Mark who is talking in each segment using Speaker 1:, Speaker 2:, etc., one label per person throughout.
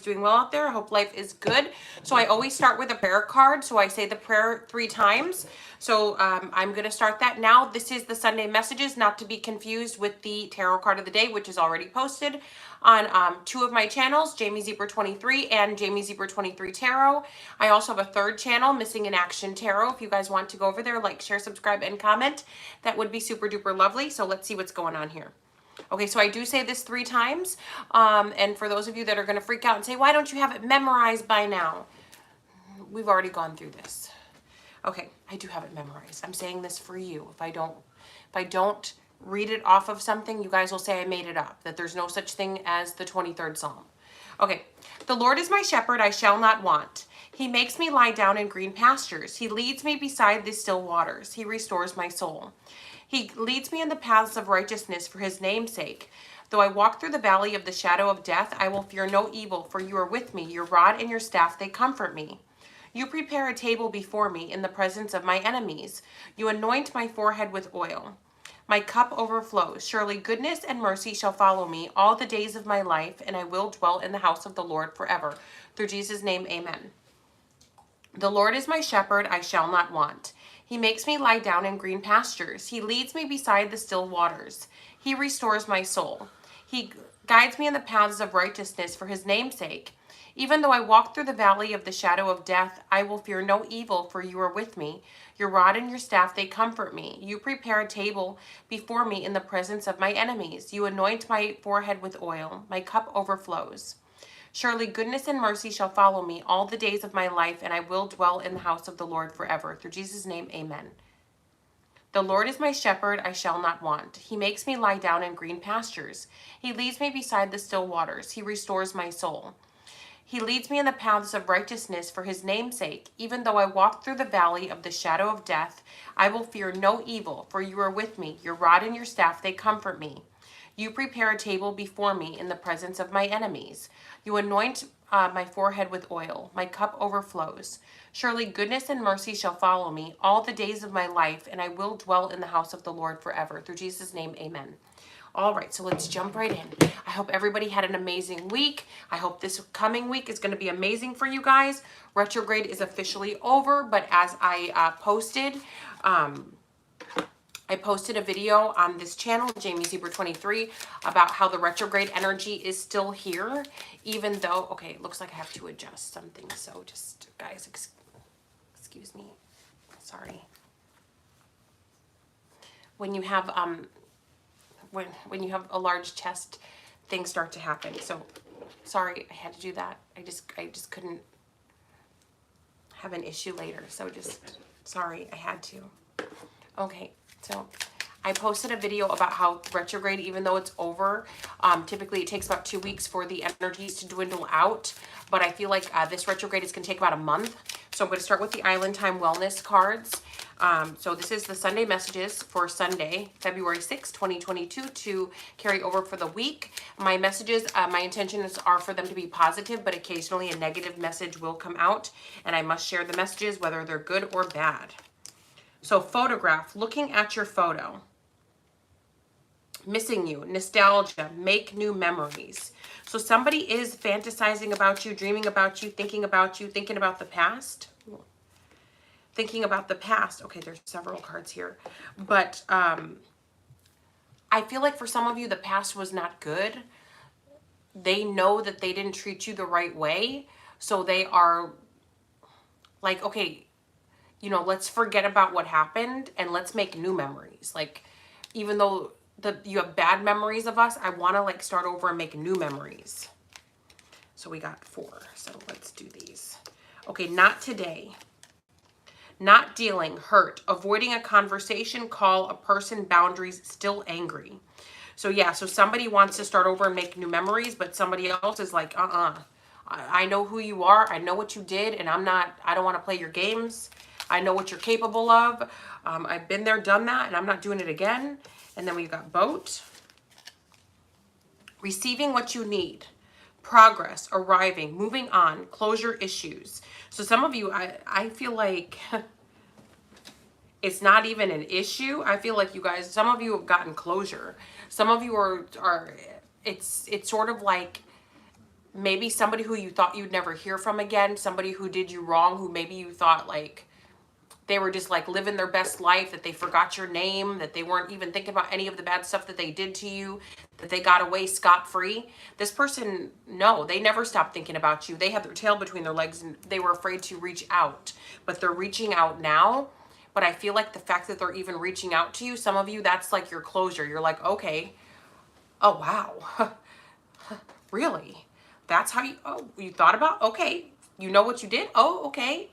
Speaker 1: doing well out there. I hope life is good. So I always start with a prayer card. So I say the prayer 3 times. So I'm going to start that now. This is the Sunday messages, not to be confused with the tarot card of the day, which is already posted on 2 of my channels, Jamie Zebra 23 and Jamie Zebra 23 Tarot. I also have a 3rd channel, Missing in Action Tarot. If you guys want to go over there, like, share, subscribe, and comment, that would be super duper lovely. So let's see what's going on here. Okay, so I do say this 3 times, and for those of you that are going to freak out and say, why don't you have it memorized by now? We've already gone through this. Okay, I do have it memorized. I'm saying this for you. If I don't read it off of something, you guys will say I made it up, that there's no such thing as the 23rd Psalm. Okay, the Lord is my shepherd, I shall not want. He makes me lie down in green pastures. He leads me beside the still waters. He restores my soul. He leads me in the paths of righteousness for his name's sake. Though I walk through the valley of the shadow of death, I will fear no evil, for you are with me. Your rod and your staff, they comfort me. You prepare a table before me in the presence of my enemies. You anoint my forehead with oil. My cup overflows. Surely goodness and mercy shall follow me all the days of my life, and I will dwell in the house of the Lord forever. Through Jesus' name, amen. The Lord is my shepherd, I shall not want. He makes me lie down in green pastures. He leads me beside the still waters. He restores my soul. He guides me in the paths of righteousness for his name's sake. Even though I walk through the valley of the shadow of death, I will fear no evil, for you are with me. Your rod and your staff, they comfort me. You prepare a table before me in the presence of my enemies. You anoint my forehead with oil. My cup overflows. Surely goodness and mercy shall follow me all the days of my life, and I will dwell in the house of the Lord forever. Through Jesus' name, amen. The Lord is my shepherd, I shall not want. He makes me lie down in green pastures. He leads me beside the still waters. He restores my soul. He leads me in the paths of righteousness for his name's sake. Even though I walk through the valley of the shadow of death, I will fear no evil, for you are with me. Your rod and your staff, they comfort me. You prepare a table before me in the presence of my enemies. You anoint my forehead with oil. My cup overflows. Surely goodness and mercy shall follow me all the days of my life, and I will dwell in the house of the Lord forever. Through Jesus' name, amen. All right, so let's jump right in. I hope everybody had an amazing week. I hope this coming week is going to be amazing for you guys. Retrograde is officially over, but as I posted a video on this channel, Jamie Zebra 23, about how the retrograde energy is still here, even though, okay, it looks like I have to adjust something. So just, guys, excuse me. Sorry. When you have, when you have a large chest, things start to happen. So sorry, I had to do that. I just couldn't have an issue later. So just, sorry, I had to. Okay. So I posted a video about how retrograde, even though it's over, typically it takes about 2 weeks for the energies to dwindle out. But I feel like this retrograde is going to take about a month. So I'm going to start with the Island Time Wellness cards. So this is the Sunday messages for Sunday, February 6, 2022, to carry over for the week. My messages, my intentions are for them to be positive, but occasionally a negative message will come out. And I must share the messages, whether they're good or bad. So photograph, looking at your photo. Missing you, nostalgia, make new memories. So somebody is fantasizing about you, dreaming about you, thinking about the past. Thinking about the past. Okay, there's several cards here. But I feel like for some of you, the past was not good. They know that they didn't treat you the right way. So they are like, okay, you know, let's forget about what happened and let's make new memories. Like, even though you have bad memories of us, I want to like start over and make new memories. So we got 4. So let's do these. Okay, not today. Not dealing, hurt, avoiding a conversation, call, a person, boundaries, still angry. So yeah, so somebody wants to start over and make new memories, but somebody else is like, I know who you are. I know what you did, and I don't want to play your games. I know what you're capable of. I've been there, done that, and I'm not doing it again. And then we've got boat. Receiving what you need. Progress, arriving, moving on, closure issues. So some of you, I feel like it's not even an issue. I feel like you guys, some of you have gotten closure. Some of you are it's sort of like maybe somebody who you thought you'd never hear from again, somebody who did you wrong, who maybe you thought like they were just like living their best life, that they forgot your name, that they weren't even thinking about any of the bad stuff that they did to you, that they got away scot-free. This person, no, they never stopped thinking about you. They had their tail between their legs and they were afraid to reach out, but they're reaching out now. But I feel like the fact that they're even reaching out to you, some of you, that's like your closure. You're like, okay, oh wow, really? That's how you, oh, you thought about, okay, you know what you did? Oh, okay,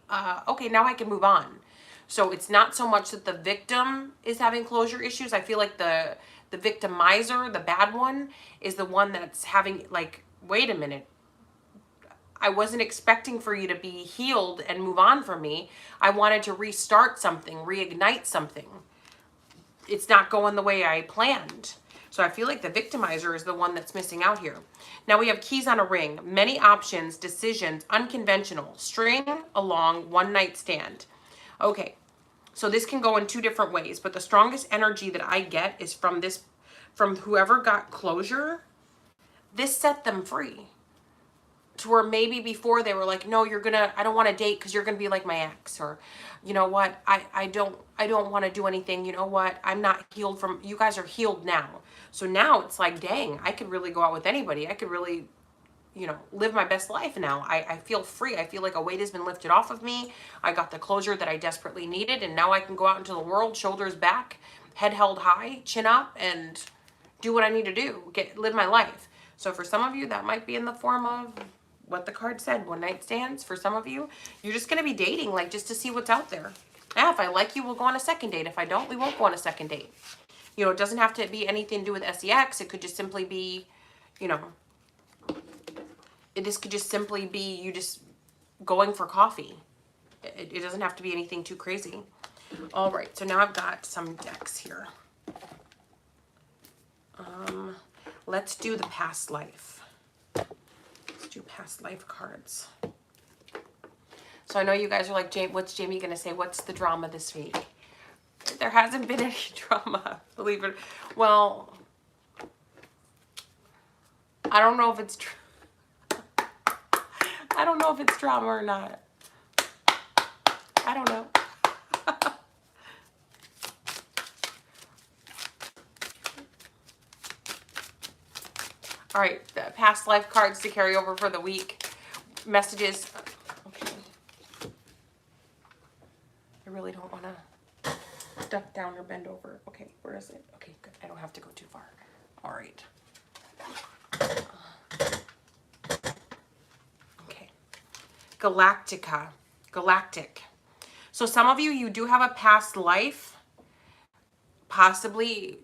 Speaker 1: okay, now I can move on. So it's not so much that the victim is having closure issues. I feel like the victimizer, the bad one, is the one that's having like, wait a minute, I wasn't expecting for you to be healed and move on from me. I wanted to restart something, reignite something. It's not going the way I planned. So I feel like the victimizer is the one that's missing out here. Now we have keys on a ring, many options, decisions, unconventional, string along, one night stand. Okay, so this can go in two different ways, but the strongest energy that I get is from this, from whoever got closure. This set them free. To where maybe before they were like, no, I don't want to date because you're gonna be like my ex, or you know what, I don't want to do anything. You know what, I'm not healed from, you guys are healed now. So now it's like, dang, I could really go out with anybody. I could really, live my best life now. I feel free. I feel like a weight has been lifted off of me. I got the closure that I desperately needed, and now I can go out into the world, shoulders back, head held high, chin up, and do what I need to do, live my life. So for some of you, that might be in the form of what the card said, one night stands. For some of you, you're just going to be dating, like just to see what's out there. Yeah, if I like you, we'll go on a second date. If I don't, we won't go on a second date. It doesn't have to be anything to do with sex. It could just simply be, this could just simply be you just going for coffee. It doesn't have to be anything too crazy. All right, so now I've got some decks here. Let's do the past life. Let's do past life cards. So I know you guys are like, what's Jamie going to say? What's the drama this week? There hasn't been any drama, believe it. Well, I don't know if it's true. I don't know if it's drama or not. I don't know. All right, the past life cards to carry over for the week. Messages. Okay. I really don't want to duck down or bend over. Okay, where is it? Okay, good. I don't have to go too far. All right. Okay. Galactica. Galactic. So some of you, you do have a past life, possibly,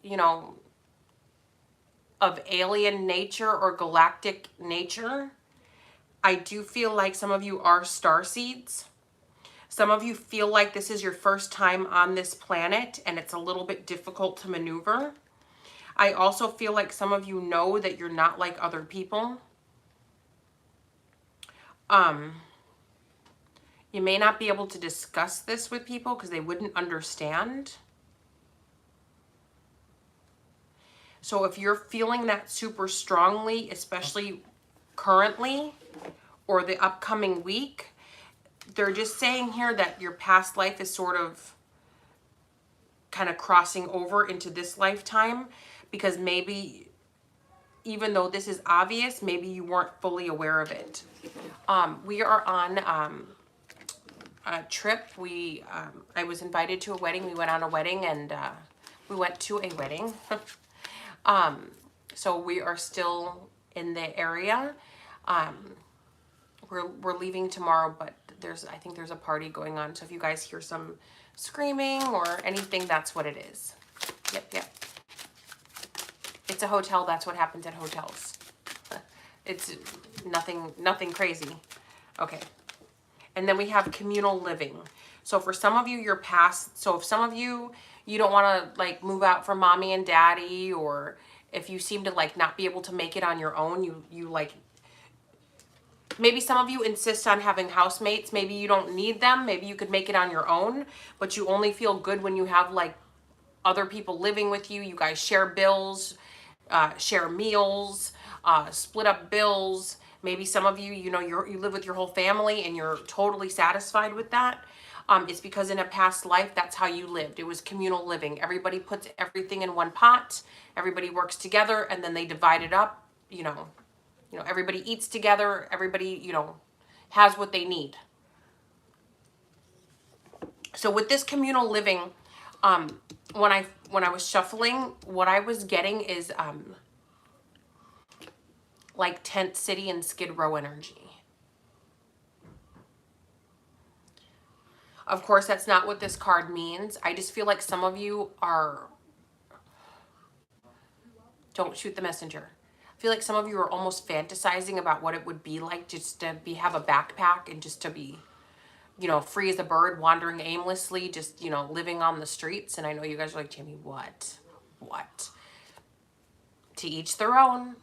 Speaker 1: of alien nature or galactic nature. I do feel like some of you are starseeds. Some of you feel like this is your first time on this planet and it's a little bit difficult to maneuver. I also feel like some of you know that you're not like other people. You may not be able to discuss this with people because they wouldn't understand. So if you're feeling that super strongly, especially currently or the upcoming week, they're just saying here that your past life is sort of kind of crossing over into this lifetime, because maybe even though this is obvious, maybe you weren't fully aware of it. We are on a trip. I was invited to a wedding. We went on a wedding, and we went to a wedding. So we are still in the area. We're leaving tomorrow, but I think there's a party going on. So if you guys hear some screaming or anything, that's what it is. Yep. It's a hotel. That's what happens at hotels. It's nothing crazy. Okay. And then we have communal living. So for some of you, your past, so if some of you don't want to like move out from mommy and daddy, or if you seem to like not be able to make it on your own, you like, maybe some of you insist on having housemates. Maybe you don't need them. Maybe you could make it on your own, but you only feel good when you have like other people living with you. You guys share bills, share meals, split up bills. Maybe some of you, you know, you live with your whole family and you're totally satisfied with that. It's because in a past life, that's how you lived. It was communal living. Everybody puts everything in one pot. Everybody works together, and then they divide it up. Everybody eats together. Everybody, has what they need. So with this communal living, when I was shuffling, what I was getting is like Tent City and Skid Row energy. Of course, that's not what this card means. I just feel like some of you are... Don't shoot the messenger. I feel like some of you are almost fantasizing about what it would be like just to have a backpack and just to be, free as a bird, wandering aimlessly, just, living on the streets. And I know you guys are like, Jamie, what? What? To each their own.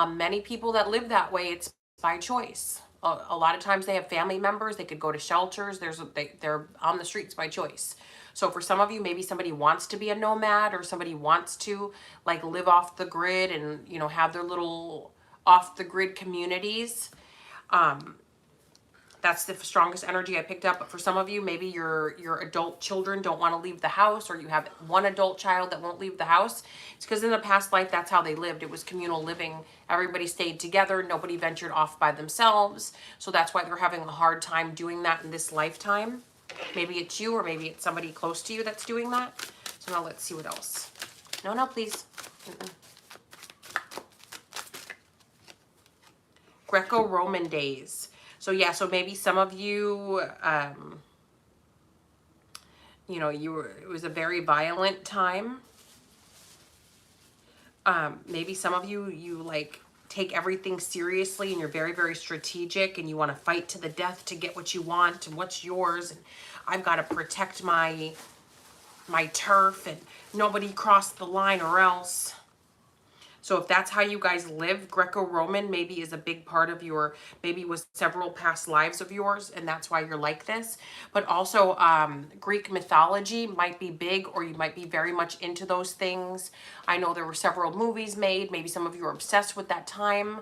Speaker 1: Many people that live that way, it's by choice. A lot of times they have family members. They could go to shelters. They're on the streets by choice. So for some of you, maybe somebody wants to be a nomad, or somebody wants to like live off the grid and, have their little off the grid communities. That's the strongest energy I picked up. But for some of you, maybe your adult children don't want to leave the house, or you have one adult child that won't leave the house. It's because in the past life, that's how they lived. It was communal living. Everybody stayed together. Nobody ventured off by themselves. So that's why they're having a hard time doing that in this lifetime. Maybe it's you, or maybe it's somebody close to you that's doing that. So now let's see what else. No, please. Greco-Roman days. So yeah, so maybe some of you, it was a very violent time. Maybe some of you like take everything seriously, and you're very, very strategic, and you want to fight to the death to get what you want and what's yours. And I've got to protect my turf, and nobody crossed the line or else. So if that's how you guys live, Greco-Roman maybe is a big part of your, maybe was several past lives of yours, and that's why you're like this. But also Greek mythology might be big, or you might be very much into those things. I know there were several movies made. Maybe some of you are obsessed with that time.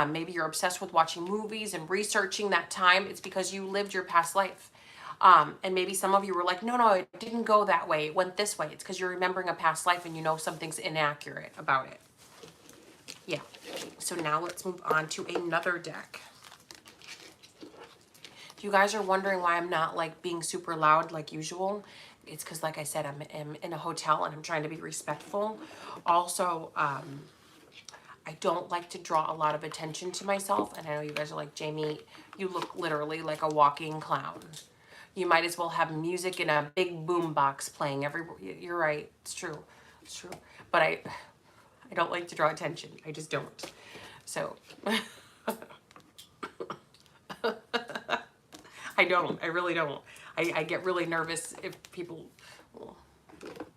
Speaker 1: Maybe you're obsessed with watching movies and researching that time. It's because you lived your past life. And maybe some of you were like, no, it didn't go that way. It went this way. It's because you're remembering a past life and you know something's inaccurate about it. Yeah. So now let's move on to another deck. If you guys are wondering why I'm not like being super loud like usual, it's because, like I said, I'm in a hotel and I'm trying to be respectful. Also, I don't like to draw a lot of attention to myself. And I know you guys are like, Jamie, you look literally like a walking clown. You might as well have music in a big boom box playing everywhere. You're right. It's true. It's true. But I don't like to draw attention. I just don't. So I don't. I really don't. I get really nervous if people... Well,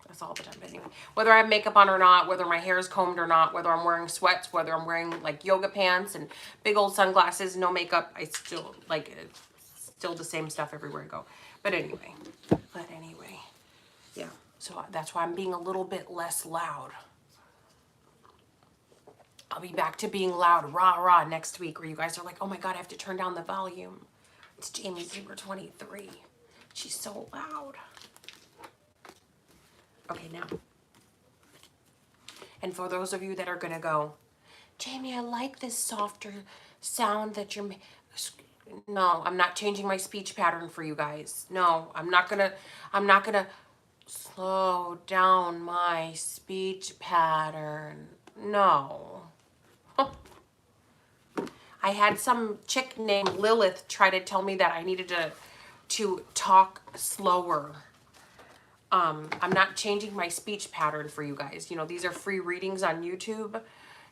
Speaker 1: that's all the time. Anyway, whether I have makeup on or not, whether my hair is combed or not, whether I'm wearing sweats, whether I'm wearing like yoga pants and big old sunglasses, no makeup, I still like it. Still the same stuff everywhere I go. But anyway, yeah. So that's why I'm being a little bit less loud. I'll be back to being loud, rah, next week, where you guys are like, oh my God, I have to turn down the volume. It's Jamie Zuber 23. She's so loud. Okay, now. And for those of you that are going to go, Jamie, I like this softer sound that you're... No, I'm not changing my speech pattern for you guys. No, I'm not gonna slow down my speech pattern. No. I had some chick named Lilith try to tell me that I needed to talk slower. I'm not changing my speech pattern for you guys. These are free readings on YouTube.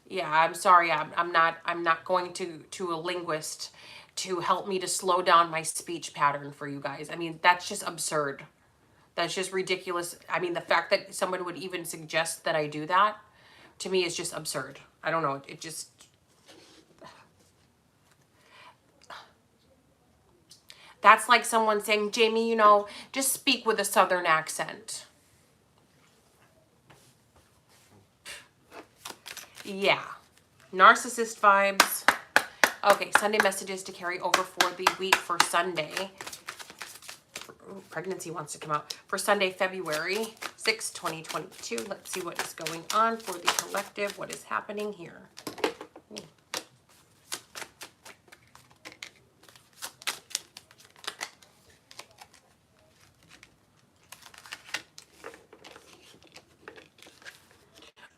Speaker 1: Yeah, I'm sorry. I'm not going to a linguist to help me to slow down my speech pattern for you guys. I mean, that's just absurd. That's just ridiculous. I mean, the fact that somebody would even suggest that I do that, to me, is just absurd. I don't know. It just... That's like someone saying, Jamie, just speak with a Southern accent. Yeah. Narcissist vibes. Okay, Sunday messages to carry over for the week for Sunday. Ooh, pregnancy wants to come out. For Sunday, February 6, 2022. Let's see what is going on for the collective. What is happening here? Ooh.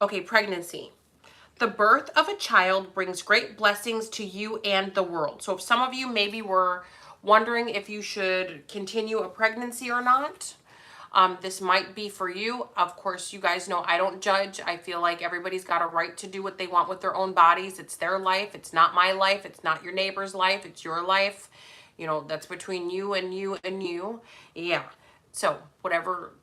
Speaker 1: Okay, pregnancy. The birth of a child brings great blessings to you and the world. So if some of you maybe were wondering if you should continue a pregnancy or not, this might be for you. Of course, you guys know I don't judge. I feel like everybody's got a right to do what they want with their own bodies. It's their life. It's not my life. It's not your neighbor's life. It's your life. You know, that's between you and you and you. Yeah. So whatever,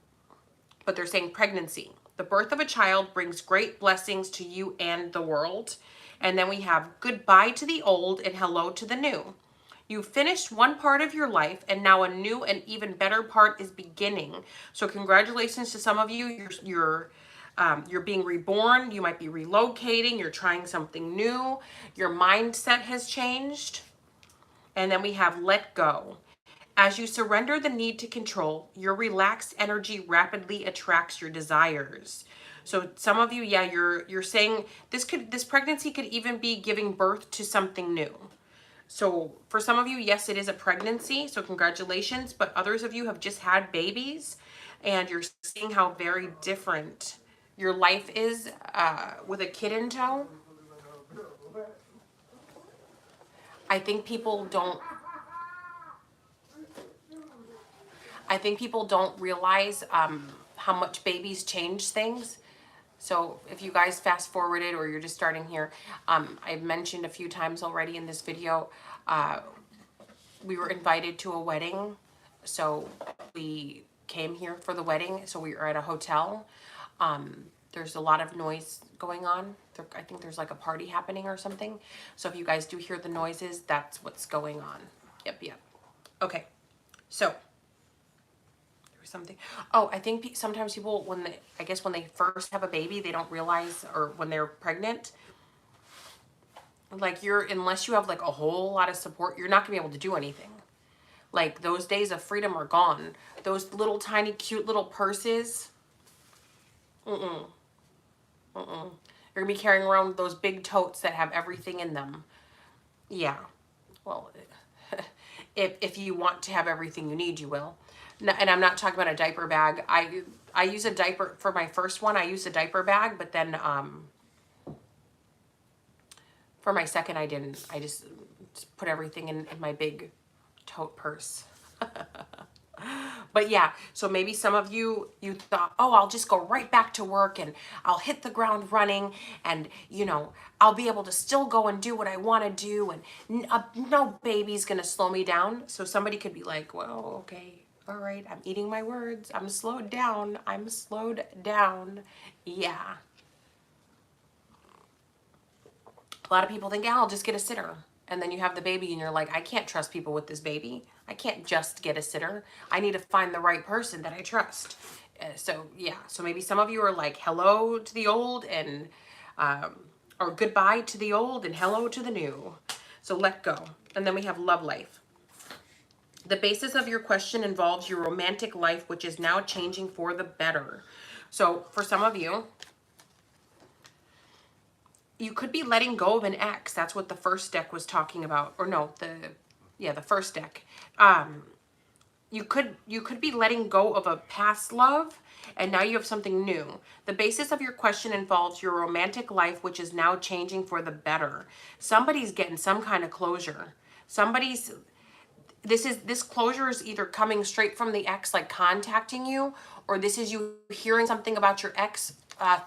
Speaker 1: but they're saying pregnancy. The birth of a child brings great blessings to you and the world. And then we have goodbye to the old and hello to the new. You finished one part of your life and now a new and even better part is beginning. So congratulations to some of you. You're being reborn. You might be relocating. You're trying something new. Your mindset has changed. And then we have let go. As you surrender the need to control, your relaxed energy rapidly attracts your desires. So some of you, yeah, you're saying this pregnancy could even be giving birth to something new. So for some of you, yes, it is a pregnancy, so congratulations. But others of you have just had babies, and you're seeing how very different your life is with a kid in tow. I think people don't. I think people don't realize how much babies change things. So if you guys fast forwarded or you're just starting here, I've mentioned a few times already in this video, we were invited to a wedding. So we came here for the wedding. So we were at a hotel. There's a lot of noise going on. I think there's like a party happening or something. So if you guys do hear the noises, that's what's going on. Yep. Okay. So something. Oh, I think sometimes people, when they first have a baby, they don't realize, or when they're pregnant, like unless you have like a whole lot of support, you're not gonna be able to do anything. Like those days of freedom are gone. Those little tiny cute little purses. You're gonna be carrying around those big totes that have everything in them. Yeah. Well, if you want to have everything you need, you will. And I'm not talking about a diaper bag. I use a diaper for my first one. I used a diaper bag, but then for my second, I didn't. I just put everything in my big tote purse. But yeah, so maybe some of you thought, oh, I'll just go right back to work and I'll hit the ground running, and I'll be able to still go and do what I want to do, and no baby's gonna slow me down. So somebody could be like, well, okay, all right, I'm eating my words. I'm slowed down. Yeah. A lot of people think, yeah, I'll just get a sitter. And then you have the baby and you're like, I can't trust people with this baby. I can't just get a sitter. I need to find the right person that I trust. So yeah, so maybe some of you are like, hello to the old, and or goodbye to the old and hello to the new. So let go. And then we have love life. The basis of your question involves your romantic life, which is now changing for the better. So for some of you, you could be letting go of an ex. That's what the first deck was talking about. Or no, the first deck. You could be letting go of a past love, and now you have something new. The basis of your question involves your romantic life, which is now changing for the better. Somebody's getting some kind of closure. This closure is either coming straight from the ex, like contacting you, or this is you hearing something about your ex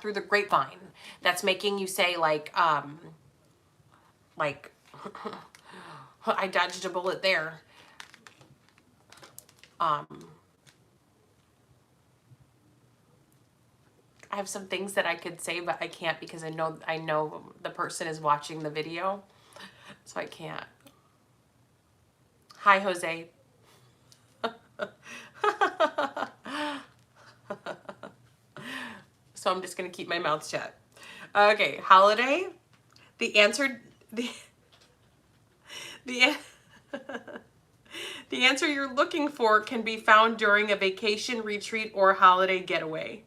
Speaker 1: through the grapevine that's making you say like I dodged a bullet there. I have some things that I could say, but I can't because I know the person is watching the video, so I can't. Hi, Jose. So I'm just gonna keep my mouth shut. Okay, holiday. The answer The, the answer you're looking for can be found during a vacation, retreat, or holiday getaway.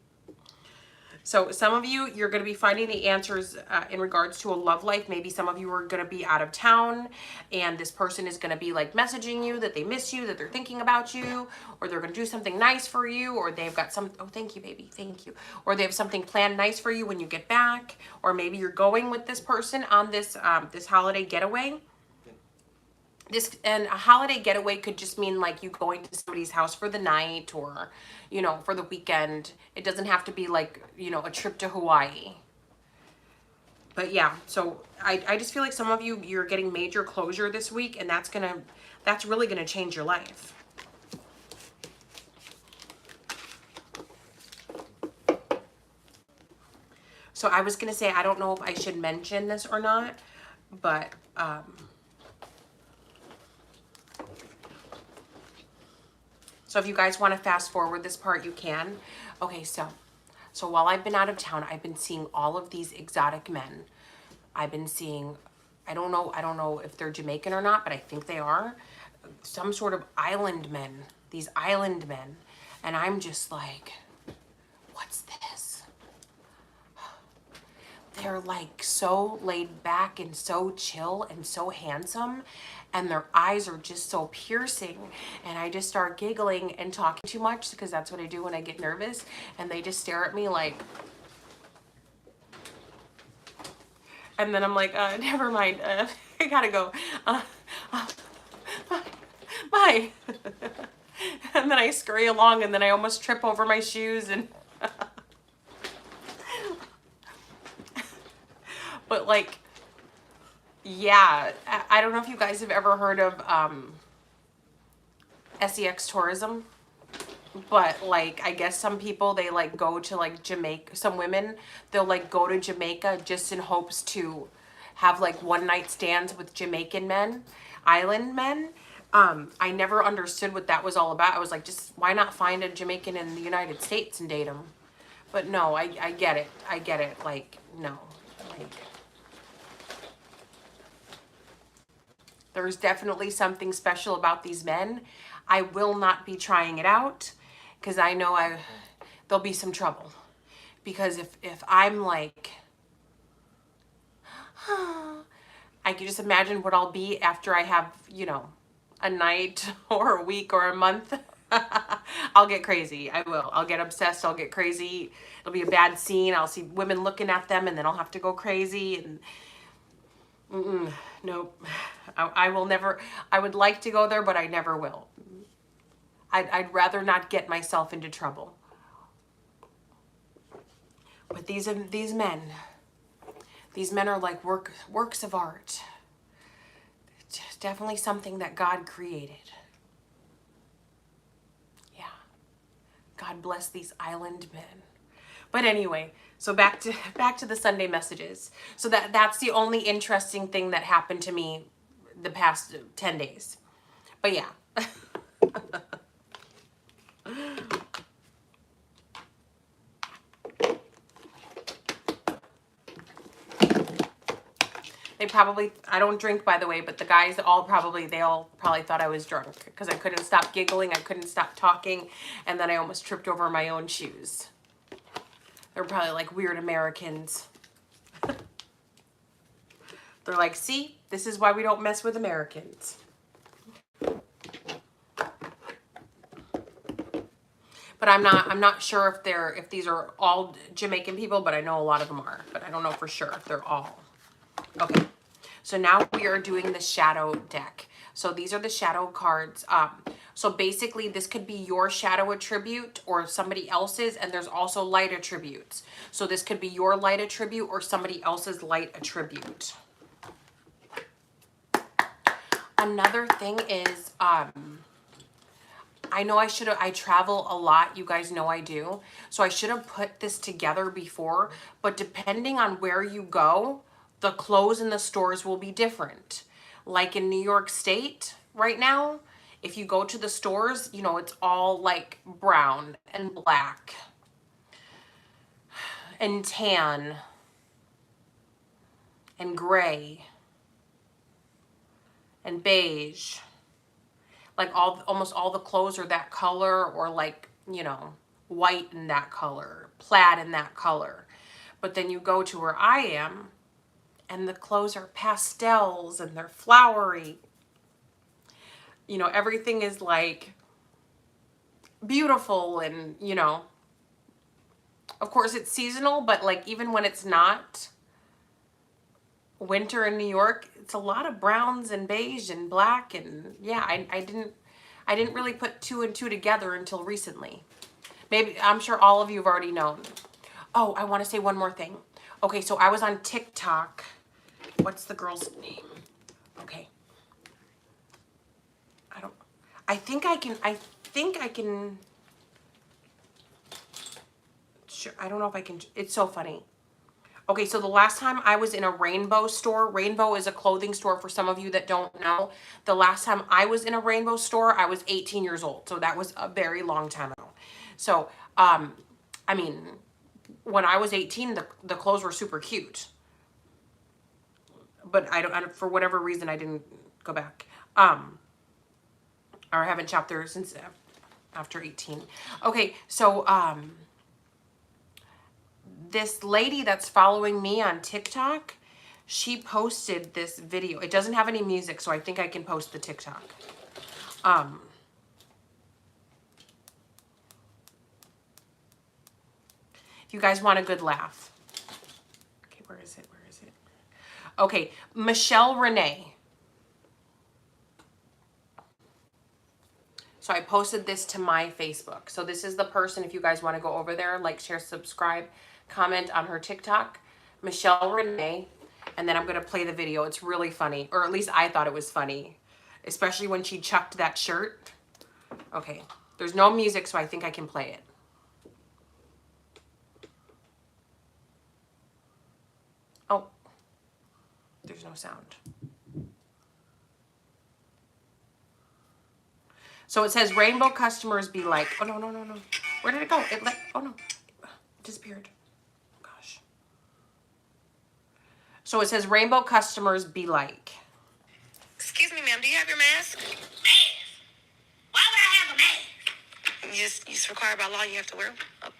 Speaker 1: So some of you, you're going to be finding the answers in regards to a love life. Maybe some of you are going to be out of town and this person is going to be like messaging you that they miss you, that they're thinking about you, or they're going to do something nice for you, or they've got some, oh, thank you, baby. Thank you. Or they have something planned nice for you when you get back, or maybe you're going with this person on this, this holiday getaway. This, and a holiday getaway could just mean like you going to somebody's house for the night, or, you know, for the weekend. It doesn't have to be like, you know, a trip to Hawaii. But yeah, so I just feel like some of you, you're getting major closure this week, and that's really gonna change your life. So I was gonna say, I don't know if I should mention this or not, but so if you guys want to fast forward this part, you can. Okay, so while I've been out of town, I've been seeing all of these exotic men. I've been seeing, I don't know if they're Jamaican or not, but I think they are. Some sort of island men, these island men. And I'm just like, what's this? They're like so laid back and so chill and so handsome, and their eyes are just so piercing, and I just start giggling and talking too much, because that's what I do when I get nervous, and they just stare at me like, and then I'm like, never mind, I gotta go, bye. And then I scurry along, and then I almost trip over my shoes, and but like, yeah, I don't know if you guys have ever heard of SEX tourism, but like, I guess some people, they like go to like Jamaica, some women, they'll like go to Jamaica just in hopes to have like one night stands with Jamaican men, island men. I never understood what that was all about. I was like, just why not find a Jamaican in the United States and date him? But no, I get it. I get it. Like, no, like, there's definitely something special about these men. I will not be trying it out, because I know there'll be some trouble. Because if I'm like, I can just imagine what I'll be after I have, you know, a night or a week or a month. I'll get crazy. I will. I'll get obsessed. I'll get crazy. It'll be a bad scene. I'll see women looking at them, and then I'll have to go crazy. And nope. I will never. I would like to go there, but I never will. I'd rather not get myself into trouble. But these men are like works of art. It's definitely something that God created. Yeah. God bless these island men. But anyway, so back to the Sunday messages. So that's the only interesting thing that happened to me the past 10 days. But yeah. They probably, I don't drink, by the way, but the guys they all probably thought I was drunk, because I couldn't stop giggling, I couldn't stop talking, and then I almost tripped over my own shoes. They're probably like, weird Americans. They're like, see, this is why we don't mess with Americans. But I'm not sure if these are all Jamaican people, but I know a lot of them are, but I don't know for sure if they're all. Okay, so now we are doing the shadow deck. So these are the shadow cards. So basically this could be your shadow attribute or somebody else's, and there's also light attributes. So this could be your light attribute or somebody else's light attribute. Another thing is, I know I travel a lot. You guys know I do. So I should have put this together before, but depending on where you go, the clothes in the stores will be different. Like in New York State right now, if you go to the stores, you know, it's all like brown and black and tan and gray and beige. Like almost all the clothes are that color, or like, you know, white in that color, plaid in that color. But then you go to where I am and the clothes are pastels and they're flowery. You know, everything is like beautiful, and, you know, of course it's seasonal, but like even when it's not winter in New York, it's a lot of browns and beige and black. And yeah, I didn't really put two and two together until recently. Maybe, I'm sure all of you have already known. Oh, I want to say one more thing. Okay, so I was on TikTok. What's the girl's name? Okay. I think I can, sure, I don't know if I can, it's so funny. Okay, so the last time I was in a Rainbow store, Rainbow is a clothing store for some of you that don't know. The last time I was in a Rainbow store, I was 18 years old. So that was a very long time ago. So, I mean, when I was 18, the clothes were super cute. But for whatever reason, I didn't go back. Or haven't shopped there since after 18. Okay, so, this lady that's following me on TikTok, she posted this video. It doesn't have any music, so I think I can post the TikTok. If you guys want a good laugh. Okay, where is it? Where is it? Okay, Michelle Renee. So I posted this to my Facebook. So this is the person, if you guys want to go over there, like, share, subscribe, comment on her TikTok, Michelle Renee, and then I'm going to play the video. It's really funny, or at least I thought it was funny, especially when she chucked that shirt. Okay, there's no music, so I think I can play it. Oh, there's no sound. So it says Rainbow customers be like, oh, no. Where did it go? Oh, no, it disappeared. Oh, gosh. So it says Rainbow customers be like.
Speaker 2: Excuse me, ma'am, do you have your mask? Mask? Why would I have a mask? It's required by law, you have to wear them. Oh.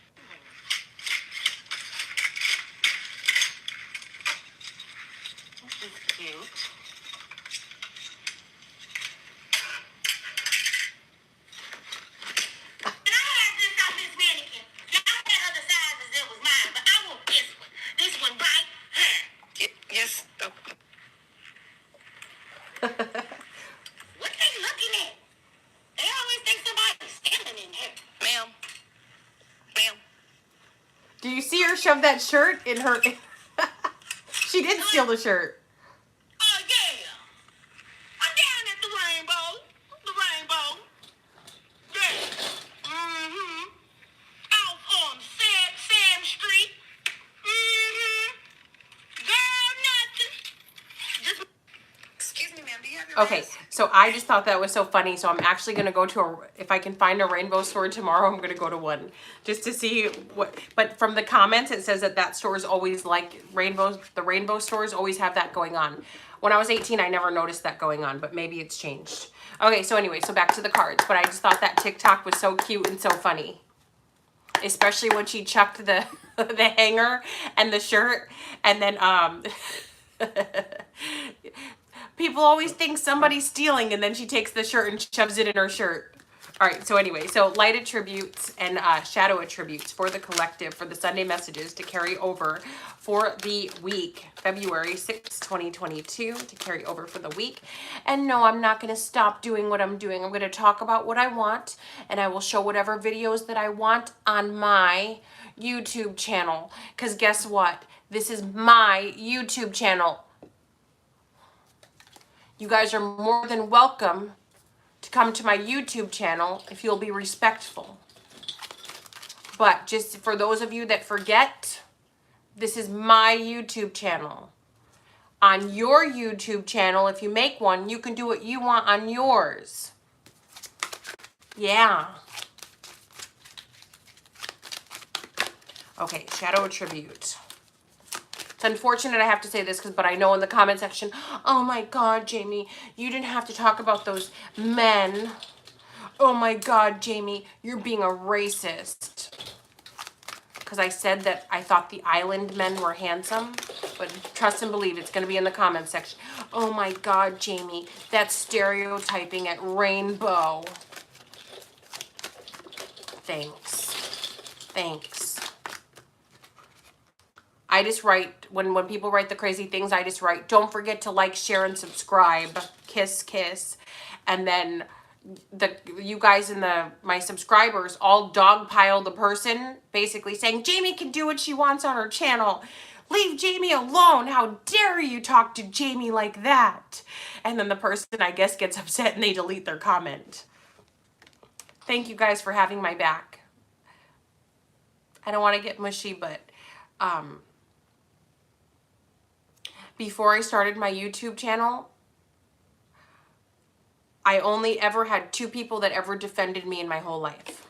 Speaker 2: This is cute. Yes. Oh.
Speaker 1: What
Speaker 2: they looking at? They always think somebody's standing in here. Ma'am. Ma'am.
Speaker 1: Do you see her shove that shirt in her? She did steal the shirt.
Speaker 2: Oh, yeah. I'm down at the Rainbow. The Rainbow. Yeah. Mm-hmm. Out on Sam Street. Mm-hmm. Girl, nothing. Excuse me, ma'am, do you have your
Speaker 1: Okay,
Speaker 2: mask?
Speaker 1: so I just thought that was so funny. So I'm actually going to go to if I can find a Rainbow store tomorrow, I'm going to go to one just to see what, but from the comments, it says that store is always like the Rainbow stores always have that going on. When I was 18, I never noticed that going on, but maybe it's changed. Okay, so anyway, so back to the cards, but I just thought that TikTok was so cute and so funny. Especially when she chucked the hanger and the shirt, and then people always think somebody's stealing, and then she takes the shirt and shoves it in her shirt. All right, so anyway, so light attributes and shadow attributes for the collective, for the Sunday messages to carry over for the week, February 6, 2022, to carry over for the week. And no, I'm not going to stop doing what I'm doing. I'm going to talk about what I want, and I will show whatever videos that I want on my YouTube channel. Because guess what? This is my YouTube channel. You guys are more than welcome to come to my YouTube channel if you'll be respectful. But just for those of you that forget, this is my YouTube channel. On your YouTube channel, if you make one, you can do what you want on yours. Yeah. Okay, shadow attribute. It's unfortunate I have to say this, but I know in the comment section, oh my God, Jamie, you didn't have to talk about those men. Oh my God, Jamie, you're being a racist. Because I said that I thought the island men were handsome. But trust and believe, it's going to be in the comment section. Oh my God, Jamie, that's stereotyping at Rainbow. Thanks. Thanks. I just write, when people write the crazy things, I just write, don't forget to like, share, and subscribe. Kiss, kiss. And then you guys in my subscribers all dogpile the person, basically saying, Jamie can do what she wants on her channel. Leave Jamie alone. How dare you talk to Jamie like that? And then the person, I guess, gets upset and they delete their comment. Thank you guys for having my back. I don't want to get mushy, but before I started my YouTube channel, I only ever had 2 people that ever defended me in my whole life.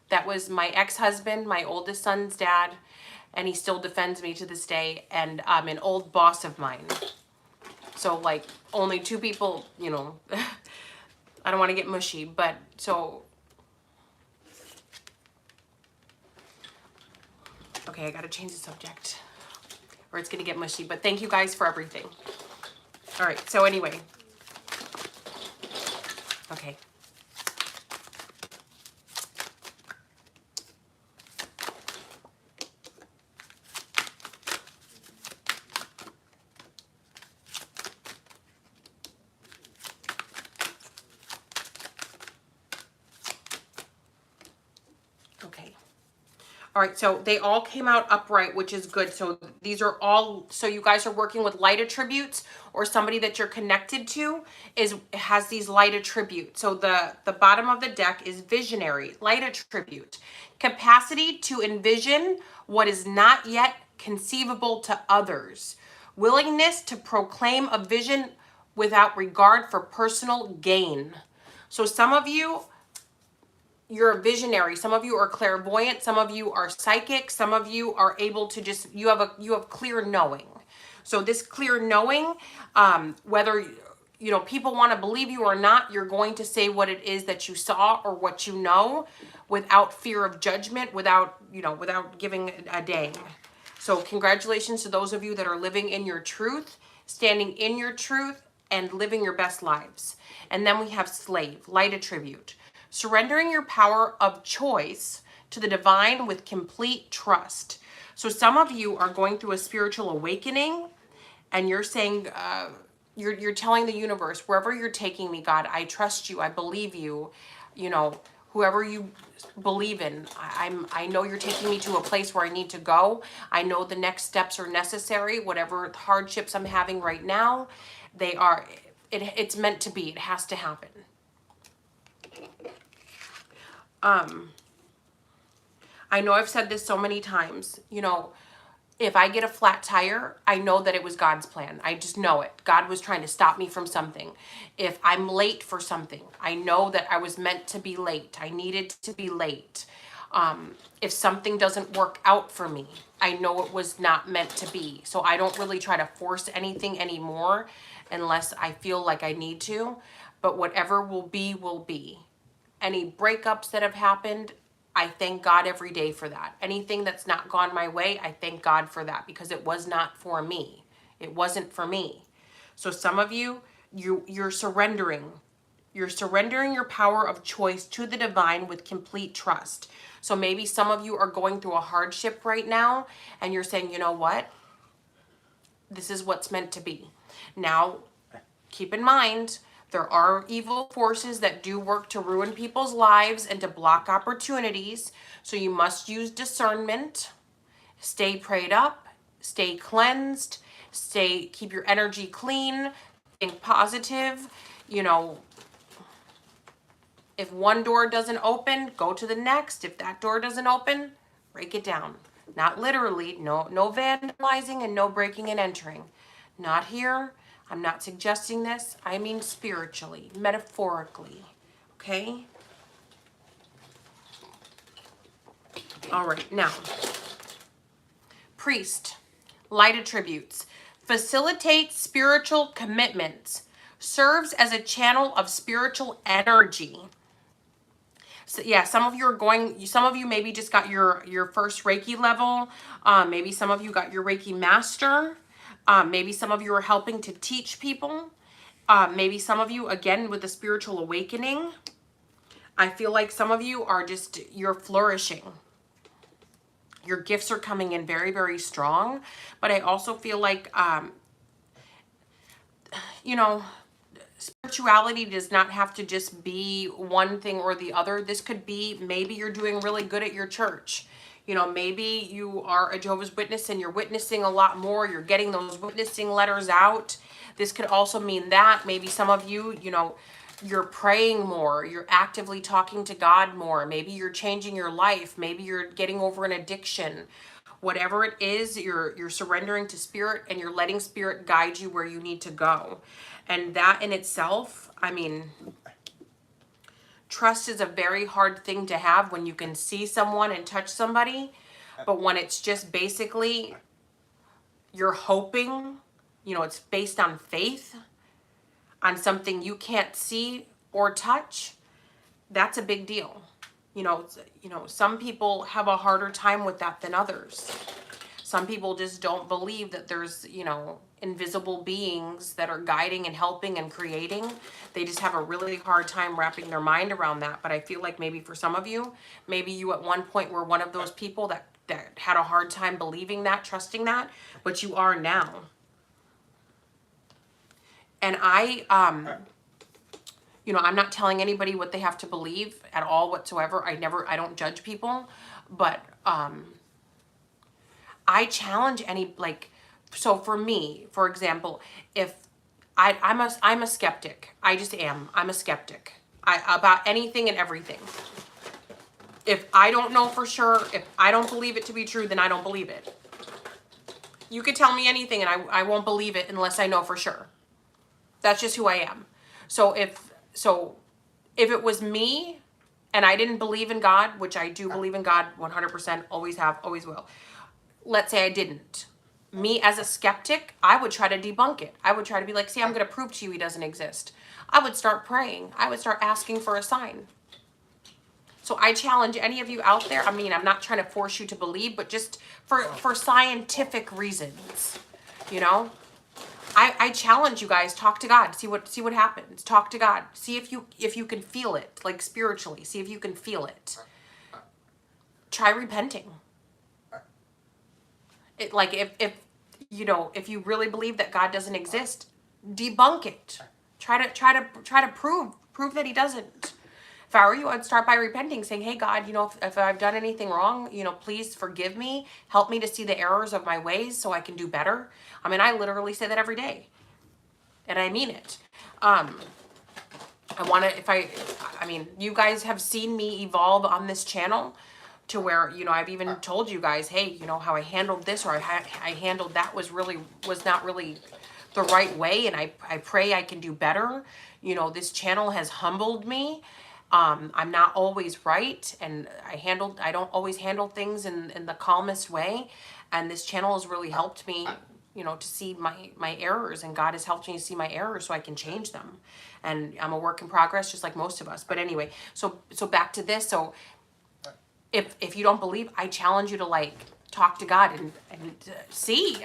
Speaker 1: That was my ex-husband, my oldest son's dad, and he still defends me to this day, and an old boss of mine. So, like, only 2 people, you know, I don't want to get mushy, but so... Okay, I gotta change the subject, or it's gonna get mushy, but thank you guys for everything. All right, so anyway. Okay. Okay. All right, so they all came out upright, which is good. So these are all, so you guys are working with light attributes, or somebody that you're connected to has these light attributes. So the bottom of the deck is visionary, light attribute, capacity to envision what is not yet conceivable to others, willingness to proclaim a vision without regard for personal gain. So some of you, you're a visionary. Some of you are clairvoyant. Some of you are psychic. Some of you are able to just, you have clear knowing. So this clear knowing, whether, you know, people want to believe you or not, you're going to say what it is that you saw or what you know without fear of judgment, without, you know, without giving a dang. So congratulations to those of you that are living in your truth, standing in your truth, and living your best lives. And then we have slave, light attribute. Surrendering your power of choice to the divine with complete trust. So some of you are going through a spiritual awakening, and you're saying, you're telling the universe, wherever you're taking me, God, I trust you, I believe you, you know, whoever you believe in, I know you're taking me to a place where I need to go. I know the next steps are necessary. Whatever hardships I'm having right now, it's meant to be. It has to happen. I know I've said this so many times, you know, if I get a flat tire, I know that it was God's plan. I just know it. God was trying to stop me from something. If I'm late for something, I know that I was meant to be late. I needed to be late. If something doesn't work out for me, I know it was not meant to be. So I don't really try to force anything anymore unless I feel like I need to. But whatever will be, will be. Any breakups that have happened, I thank God every day for that. Anything that's not gone my way, I thank God for that, because it was not for me. It wasn't for me. So some of you, you're surrendering. You're surrendering your power of choice to the divine with complete trust. So maybe some of you are going through a hardship right now, and you're saying, you know what? This is what's meant to be. Now, keep in mind, there are evil forces that do work to ruin people's lives and to block opportunities. So you must use discernment. Stay prayed up. Stay cleansed. Keep your energy clean. Think positive. You know, if one door doesn't open, go to the next. If that door doesn't open, break it down. Not literally. No vandalizing and no breaking and entering. Not here. I'm not suggesting this. I mean spiritually, metaphorically. Okay? All right. Now, priest. Light attributes. Facilitates spiritual commitments. Serves as a channel of spiritual energy. So yeah, some of you maybe just got your first Reiki level. Maybe some of you got your Reiki master. Maybe some of you are helping to teach people. Maybe some of you, again, with the spiritual awakening. I feel like some of you are you're flourishing. Your gifts are coming in very, very strong. But I also feel like, you know, spirituality does not have to just be one thing or the other. This could be, maybe you're doing really good at your church. You know, maybe you are a Jehovah's Witness and you're witnessing a lot more. You're getting those witnessing letters out. This could also mean that maybe some of you, you know, you're praying more. You're actively talking to God more. Maybe you're changing your life. Maybe you're getting over an addiction. Whatever it is, you're surrendering to spirit and you're letting spirit guide you where you need to go. And that in itself, I mean, trust is a very hard thing to have when you can see someone and touch somebody. But when it's just basically you're hoping, you know, it's based on faith, on something you can't see or touch, that's a big deal. You know, some people have a harder time with that than others. Some people just don't believe that there's, you know, invisible beings that are guiding and helping and creating. They just have a really hard time wrapping their mind around that. But I feel like maybe for some of you, maybe you at one point were one of those people that had a hard time believing that, trusting that, but you are now. And you know, I'm not telling anybody what they have to believe at all whatsoever. I don't judge people, but I challenge any, like, so for me, for example, if I'm a skeptic. I just am. I'm a skeptic. About anything and everything. If I don't know for sure, if I don't believe it to be true, then I don't believe it. You could tell me anything and I won't believe it unless I know for sure. That's just who I am. So if it was me and I didn't believe in God, which I do believe in God 100%, always have, always will. Let's say I didn't. Me as a skeptic, I would try to debunk it. I would try to be like, see, I'm going to prove to you he doesn't exist. I would start praying. I would start asking for a sign. So I challenge any of you out there. I mean, I'm not trying to force you to believe, but just for scientific reasons, you know? I challenge you guys, talk to God, see what happens. Talk to God. See if you can feel it, like spiritually. See if you can feel it. Try repenting. It, like, if you know, if you really believe that God doesn't exist, debunk it. Try to prove that he doesn't. If I were you, I'd start by repenting, saying, hey, God, you know, if I've done anything wrong, you know, please forgive me. Help me to see the errors of my ways so I can do better. I mean, I literally say that every day. And I mean it. I mean, you guys have seen me evolve on this channel to where, you know, I've even told you guys, hey, you know, how I handled this or I handled that was not really the right way. And I pray I can do better. You know, this channel has humbled me. I'm not always right, and I don't always handle things in the calmest way, and this channel has really helped me, you know, to see my errors, and God has helped me to see my errors so I can change them, and I'm a work in progress just like most of us. But anyway, so back to this. So if you don't believe, I challenge you to, like, talk to God and see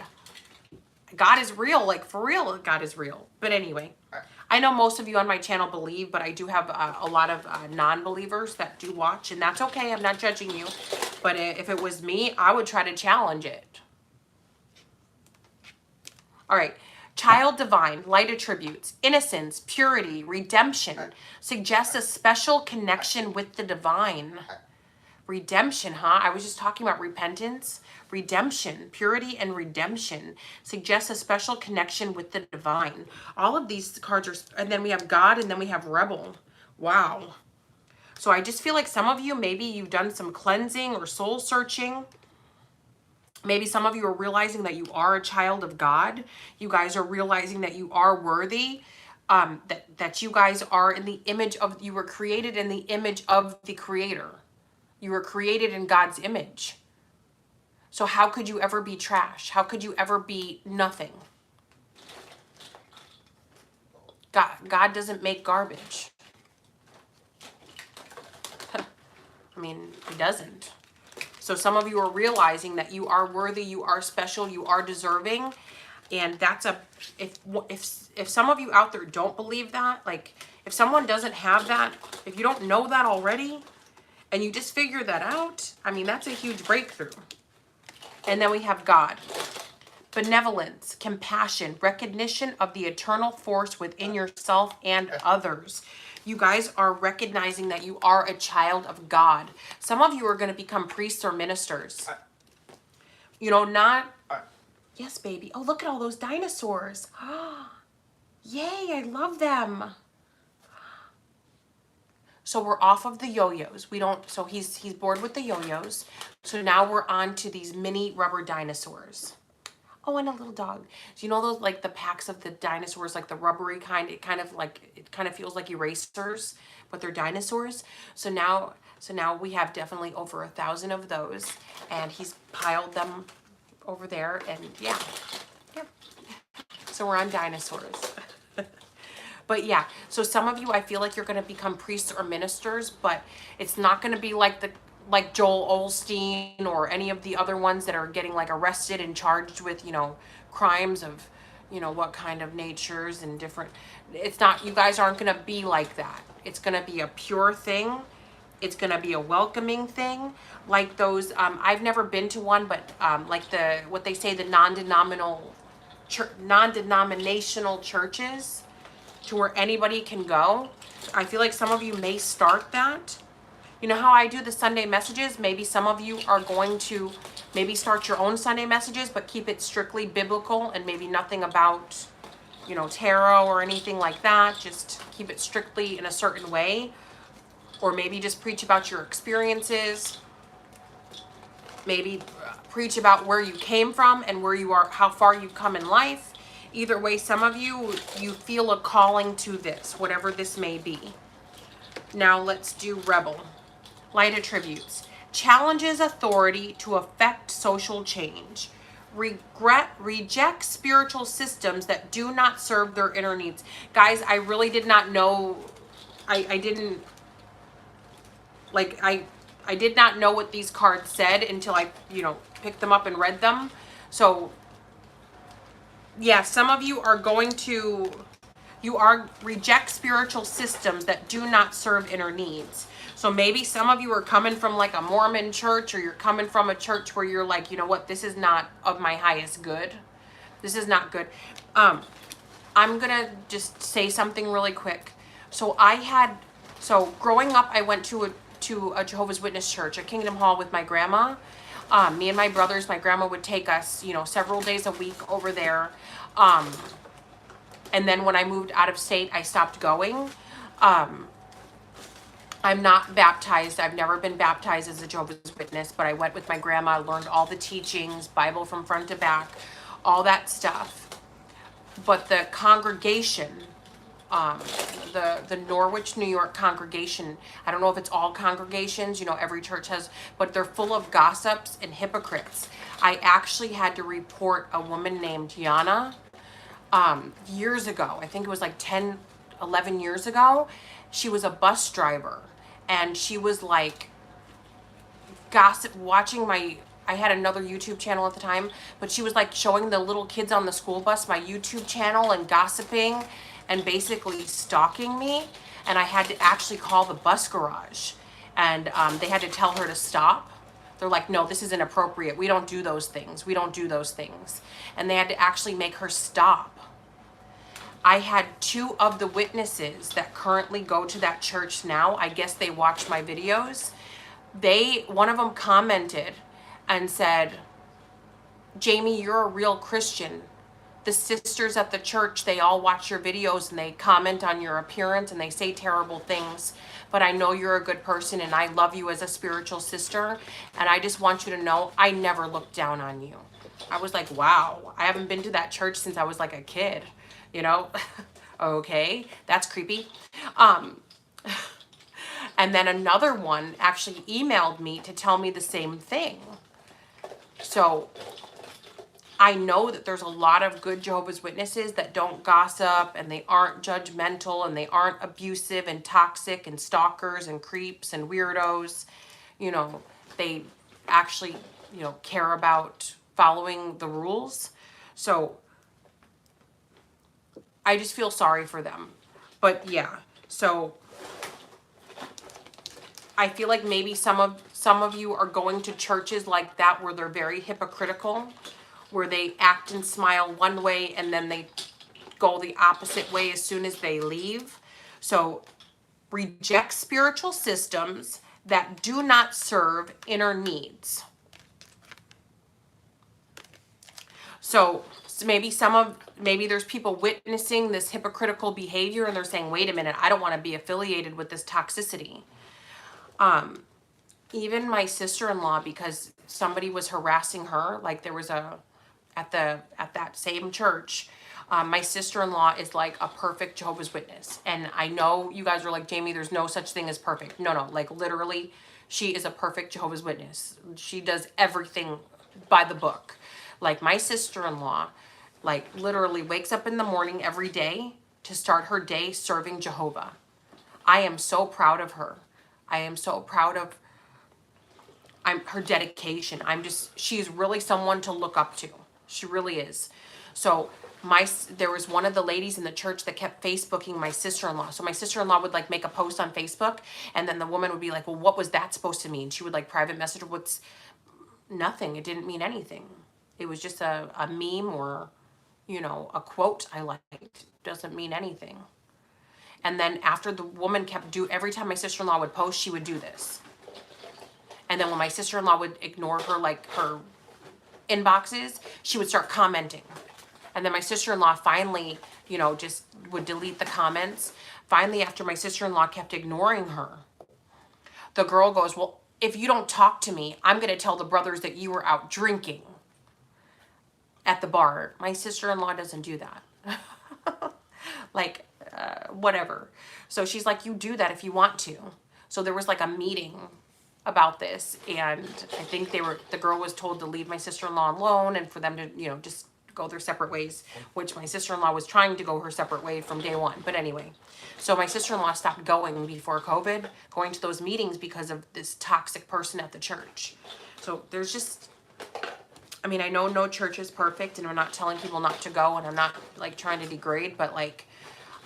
Speaker 1: God is real, like, for real, God is real. But anyway, I know most of you on my channel believe, but I do have a lot of non-believers that do watch, and that's okay. I'm not judging you. But if it was me, I would try to challenge it. All right. Child divine, light attributes, innocence, purity, redemption, suggests a special connection with the divine. Redemption, huh? I was just talking about repentance. Redemption, purity and redemption suggests a special connection with the divine. All of these cards are, and then we have God, and then we have rebel. Wow. So I just feel like some of you, maybe you've done some cleansing or soul searching. Maybe some of you are realizing that you are a child of God. You guys are realizing that you are worthy. That you guys are in the image of, you were created in the image of the Creator. You were created in God's image. So how could you ever be trash? How could you ever be nothing? God doesn't make garbage. I mean, he doesn't. So some of you are realizing that you are worthy, you are special, you are deserving. And that's if some of you out there don't believe that, like if someone doesn't have that, if you don't know that already, and you just figure that out, I mean, that's a huge breakthrough. And then we have God. Benevolence, compassion, recognition of the eternal force within yourself and others. You guys are recognizing that you are a child of God. Some of you are going to become priests or ministers. You know, not... Yes, baby. Oh, look at all those dinosaurs. Yay, I love them. So we're off of the yo-yos. We don't... So he's bored with the yo-yos. So now we're on to these mini rubber dinosaurs. Oh, and a little dog. Do you know those, like the packs of the dinosaurs, like the rubbery kind? It kind of feels like erasers, but they're dinosaurs. So now we have definitely over 1,000 of those, and he's piled them over there, and yeah. So we're on dinosaurs. But yeah, so some of you, I feel like you're going to become priests or ministers, but it's not going to be like Joel Osteen or any of the other ones that are getting like arrested and charged with, you know, crimes of, you know, what kind of natures and different. It's not, you guys aren't going to be like that. It's going to be a pure thing. It's going to be a welcoming thing. Like those, I've never been to one, but like what they say, the non-denominational churches to where anybody can go. I feel like some of you may start that. You know how I do the Sunday messages? Maybe some of you are going to maybe start your own Sunday messages, but keep it strictly biblical and maybe nothing about, you know, tarot or anything like that. Just keep it strictly in a certain way. Or maybe just preach about your experiences. Maybe preach about where you came from and where you are, how far you've come in life. Either way, some of you feel a calling to this, whatever this may be. Now let's do Rebel. Light attributes. Challenges authority to affect social change. Reject spiritual systems that do not serve their inner needs. Guys, I really did not know. I did not know what these cards said until I, you know, picked them up and read them. So, yeah, some of you are going to, reject spiritual systems that do not serve inner needs. So maybe some of you are coming from like a Mormon church, or you're coming from a church where you're like, you know what, this is not of my highest good. This is not good. I'm going to just say something really quick. So growing up, I went to a Jehovah's Witness church, a Kingdom Hall, with my grandma. Me and my brothers, my grandma would take us, you know, several days a week over there. And then when I moved out of state, I stopped going. I'm not baptized. I've never been baptized as a Jehovah's Witness, but I went with my grandma, learned all the teachings, Bible from front to back, all that stuff. But the congregation, the Norwich, New York congregation, I don't know if it's all congregations, you know, every church has, but they're full of gossips and hypocrites. I actually had to report a woman named Yana years ago. I think it was like 10, 11 years ago. She was a bus driver, and she was like gossip watching I had another YouTube channel at the time, but she was like showing the little kids on the school bus my YouTube channel and gossiping and basically stalking me. And I had to actually call the bus garage, and they had to tell her to stop. They're like, no, this is inappropriate. We don't do those things. We don't do those things. And they had to actually make her stop. I had 2 of the witnesses that currently go to that church now. I guess they watch my videos. One of them commented and said, Jamie, you're a real Christian. The sisters at the church, they all watch your videos and they comment on your appearance and they say terrible things. But I know you're a good person and I love you as a spiritual sister. And I just want you to know I never looked down on you. I was like, wow, I haven't been to that church since I was like a kid. You know, okay, that's creepy. And then another one actually emailed me to tell me the same thing. So I know that there's a lot of good Jehovah's Witnesses that don't gossip and they aren't judgmental and they aren't abusive and toxic and stalkers and creeps and weirdos. You know, they actually, you know, care about following the rules. So I just feel sorry for them. But yeah, so I feel like maybe some of you are going to churches like that where they're very hypocritical, where they act and smile one way and then they go the opposite way as soon as they leave. So reject spiritual systems that do not serve inner needs. So maybe there's people witnessing this hypocritical behavior and they're saying, wait a minute, I don't want to be affiliated with this toxicity. Even my sister-in-law, because somebody was harassing her, like there was at that same church, my sister-in-law is like a perfect Jehovah's Witness. And I know you guys are like, Jamie, there's no such thing as perfect. No, like literally, she is a perfect Jehovah's Witness. She does everything by the book. Like my sister-in-law, like literally wakes up in the morning every day to start her day serving Jehovah. I am so proud of her. I am so proud of her dedication. She's really someone to look up to. She really is. So there was one of the ladies in the church that kept Facebooking my sister-in-law. So my sister-in-law would like make a post on Facebook and then the woman would be like, well, what was that supposed to mean? She would like private message her, nothing. It didn't mean anything. It was just a meme or, you know, a quote I liked. Doesn't mean anything. And then after the woman every time my sister-in-law would post, she would do this. And then when my sister-in-law would ignore her, like her inboxes, she would start commenting. And then my sister-in-law finally, you know, just would delete the comments. Finally, after my sister-in-law kept ignoring her, the girl goes, well, if you don't talk to me, I'm going to tell the brothers that you were out drinking at the bar. My sister-in-law doesn't do that. Like, whatever. So she's like, you do that if you want to. So there was like a meeting about this, and I think the girl was told to leave my sister-in-law alone and for them to, you know, just go their separate ways, which my sister-in-law was trying to go her separate way from day one. But anyway, so my sister-in-law stopped going before COVID, going to those meetings because of this toxic person at the church. So there's just, I mean, I know no church is perfect and we're not telling people not to go and I'm not like trying to degrade, but like,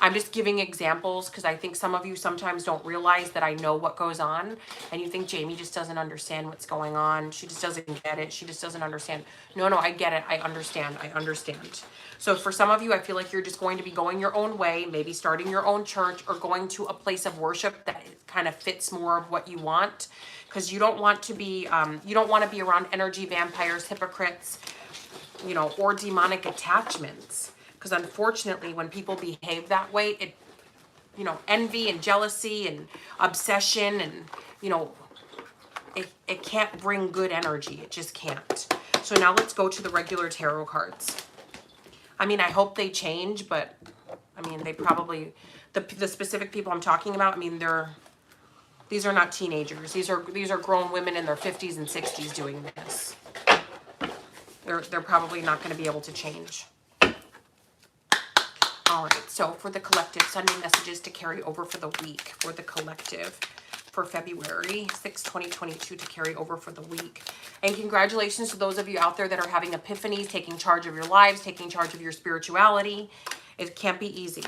Speaker 1: I'm just giving examples because I think some of you sometimes don't realize that I know what goes on and you think Jamie just doesn't understand what's going on. She just doesn't get it. She just doesn't understand. No, I get it. I understand. So for some of you, I feel like you're just going to be going your own way, maybe starting your own church or going to a place of worship that kind of fits more of what you want, because you don't want to be around energy vampires, hypocrites, you know, or demonic attachments. Because unfortunately, when people behave that way, it, you know, envy and jealousy and obsession and, you know, it can't bring good energy. It just can't. So now let's go to the regular tarot cards. I mean, I hope they change, but I mean, they probably, the specific people I'm talking about, I mean, these are not teenagers. These are grown women in their 50s and 60s doing this. They're probably not going to be able to change. All right, so for the collective, Sunday messages to carry over for the week for the collective for February 6, 2022 to carry over for the week. And congratulations to those of you out there that are having epiphanies, taking charge of your lives, taking charge of your spirituality. It can't be easy.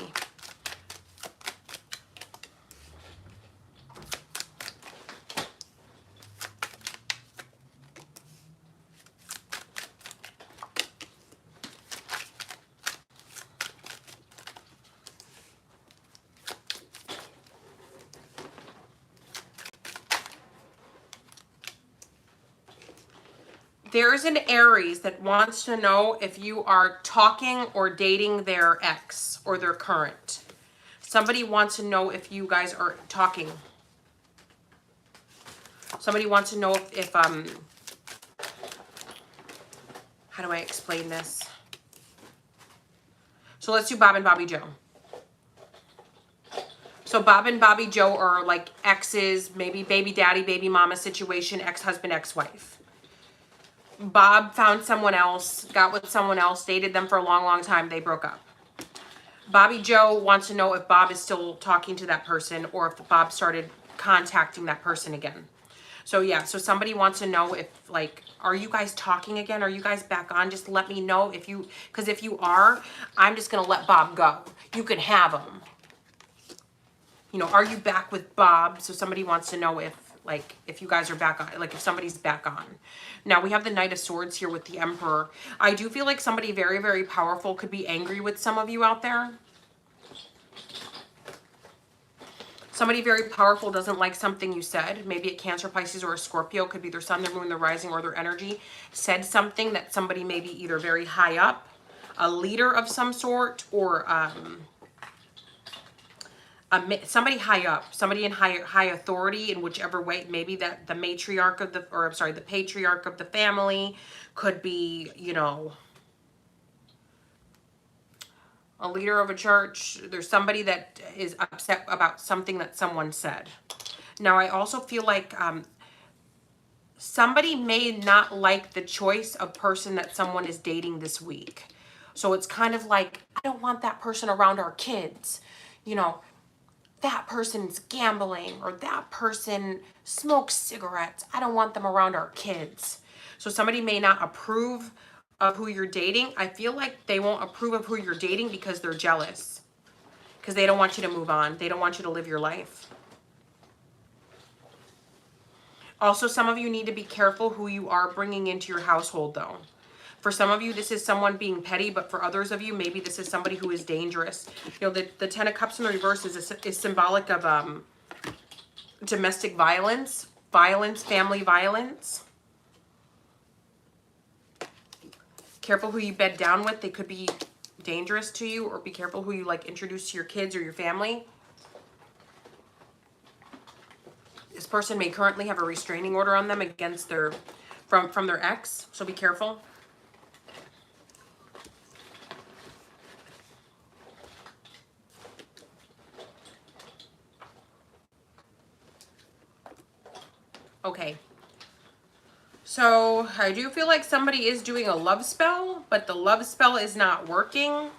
Speaker 1: There's an Aries that wants to know if you are talking or dating their ex or their current. Somebody wants to know if you guys are talking. Somebody wants to know if how do I explain this? So let's do Bob and Bobby Joe. So Bob and Bobby Joe are like exes, maybe baby daddy, baby mama situation, ex-husband, ex-wife. Bob found someone else, got with someone else, dated them for a long, long time. They broke up. Bobby Joe wants to know if Bob is still talking to that person or if Bob started contacting that person again. So yeah, so somebody wants to know if, like, are you guys talking again? Are you guys back on? Just let me know if you, because if you are, I'm just going to let Bob go. You can have him. You know, are you back with Bob? So somebody wants to know if, like, if you guys are back on, like if somebody's back on. Now we have the Knight of Swords here with the Emperor. I do feel like somebody very, very powerful could be angry with some of you out there. Somebody very powerful doesn't like something you said. Maybe a Cancer, Pisces, or a Scorpio. Could be their sun, their moon, their rising, or their energy. Said something that somebody maybe either very high up, a leader of some sort, or somebody high up, somebody in high authority in whichever way. Maybe that the matriarch of the, or I'm sorry, the patriarch of the family could be, you know, a leader of a church. There's somebody that is upset about something that someone said. Now, I also feel like somebody may not like the choice of person that someone is dating this week. So it's kind of like, I don't want that person around our kids. You know, that person's gambling or that person smokes cigarettes. I don't want them around our kids. So somebody may not approve of who you're dating. I feel like they won't approve of who you're dating because they're jealous. Because they don't want you to move on. They don't want you to live your life. Also, some of you need to be careful who you are bringing into your household, though. For some of you, this is someone being petty, but for others of you, maybe this is somebody who is dangerous. You know, the Ten of Cups in the reverse is symbolic of domestic violence, family violence. Careful who you bed down with. They could be dangerous to you, or be careful who you like introduce to your kids or your family. This person may currently have a restraining order on them against their, from their ex, so be careful. Okay. So I do feel like somebody is doing a love spell, but the love spell is not working.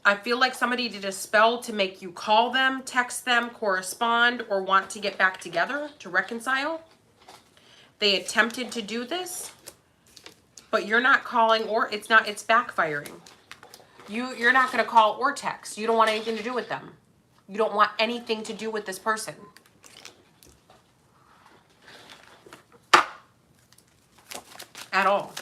Speaker 1: I feel like somebody did a spell to make you call them, text them, correspond, or want to get back together, to reconcile. They attempted to do this, but you're not calling, or it's backfiring. You're not going to call or text. You don't want anything to do with them. You don't want anything to do with this person. At all.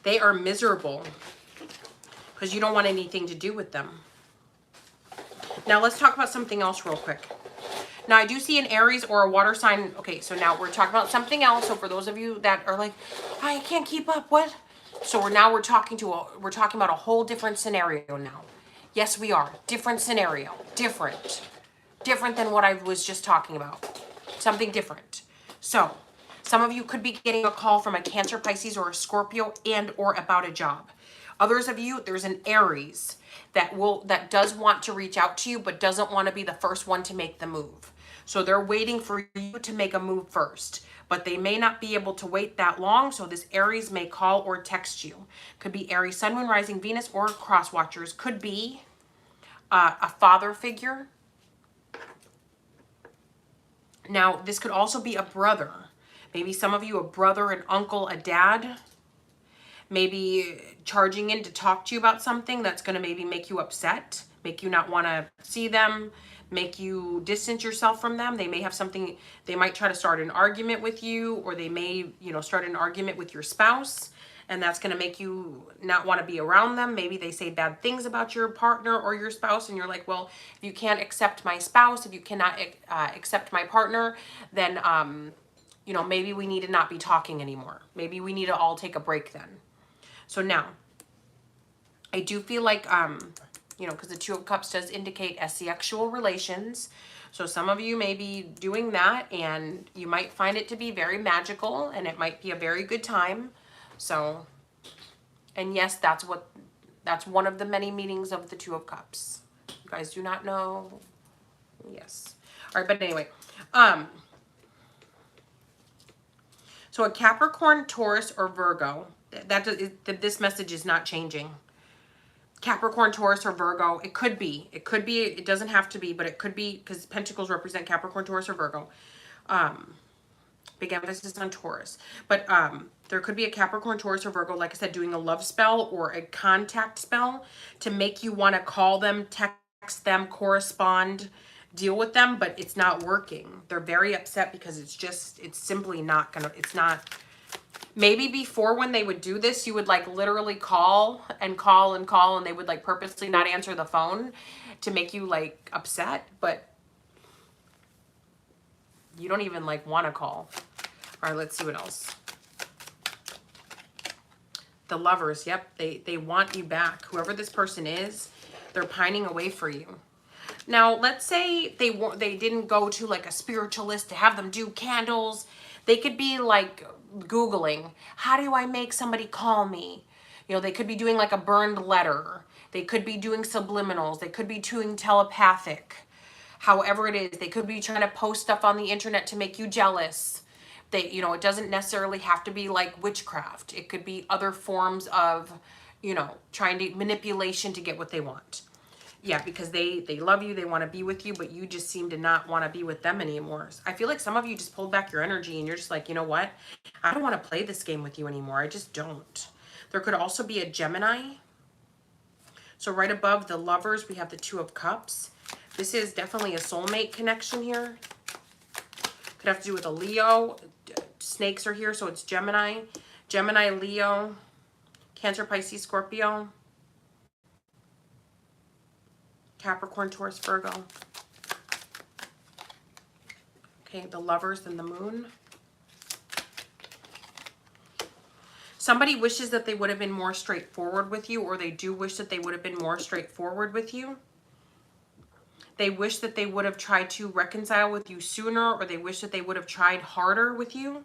Speaker 1: They are miserable because you don't want anything to do with them. Now let's talk about something else real quick. Now I do see an Aries or a water sign. Okay, so now we're talking about something else. So for those of you that are like, I can't keep up, what? So we're talking about a whole different scenario now. Yes, we are. Different scenario. Different than what I was just talking about. Something different. So some of you could be getting a call from a Cancer, Pisces, or a Scorpio, and or about a job. Others of you, there's an Aries that does want to reach out to you, but doesn't want to be the first one to make the move. So they're waiting for you to make a move first, but they may not be able to wait that long. So this Aries may call or text you. Could be Aries, Sun, Moon, Rising, Venus, or cross watchers. Could be a father figure. Now, this could also be a brother. Maybe some of you, a brother, an uncle, a dad. Maybe charging in to talk to you about something that's going to maybe make you upset, make you not want to see them, make you distance yourself from them. They may have something, they might try to start an argument with you, or they may, start an argument with your spouse, and that's going to make you not want to be around them. Maybe they say bad things about your partner or your spouse, and you're like, well, if you can't accept my spouse, if you cannot accept my partner, then, maybe we need to not be talking anymore. Maybe we need to all take a break then. So now, I do feel like, because the Two of Cups does indicate sexual relations. So some of you may be doing that, and you might find it to be very magical, and it might be a very good time. So, and yes, that's one of the many meanings of the Two of Cups. You guys do not know Yes. All right, but anyway. So a Capricorn, Taurus, or Virgo, this message is not changing. Capricorn, Taurus, or Virgo. It could be. It could be. It doesn't have to be, but it could be because Pentacles represent Capricorn, Taurus, or Virgo. Big emphasis on Taurus. But there could be a Capricorn, Taurus, or Virgo, like I said, doing a love spell or a contact spell to make you want to call them, text them, correspond, deal with them, but it's not working. They're very upset because it's simply not gonna, it's not. Maybe before when they would do this, you would like literally call and call and call and they would like purposely not answer the phone to make you like upset, but you don't even like want to call. All right, let's see what else. The Lovers, yep, they want you back. Whoever this person is, they're pining away for you. Now, let's say they didn't go to like a spiritualist to have them do candles. They could be like Googling, how do I make somebody call me? You know, they could be doing like a burned letter. They could be doing subliminals. They could be doing telepathic. However it is, they could be trying to post stuff on the internet to make you jealous. You know, it doesn't necessarily have to be like witchcraft. It could be other forms of, you know, trying to manipulation to get what they want. Yeah, because they love you, they want to be with you, but you just seem to not want to be with them anymore. I feel like some of you just pulled back your energy and you're just like, you know what? I don't want to play this game with you anymore. I just don't. There could also be a Gemini. So right above the Lovers, we have the Two of Cups. This is definitely a soulmate connection here. Could have to do with a Leo. Snakes are here, so it's Gemini. Gemini, Leo, Cancer, Pisces, Scorpio. Capricorn, Taurus, Virgo. Okay, the Lovers and the Moon. Somebody wishes that they would have been more straightforward with you, or they do wish that they would have been more straightforward with you. They wish that they would have tried to reconcile with you sooner, or they wish that they would have tried harder with you.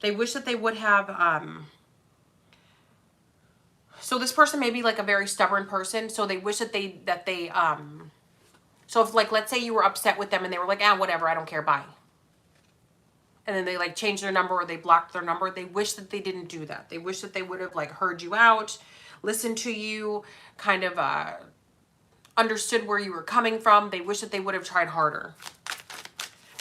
Speaker 1: They wish that they would have... So this person may be like a very stubborn person. So they wish that so if like, let's say you were upset with them and they were like, whatever, I don't care, bye. And then they like changed their number or they blocked their number. They wish that they didn't do that. They wish that they would have like heard you out, listened to you, kind of understood where you were coming from. They wish that they would have tried harder.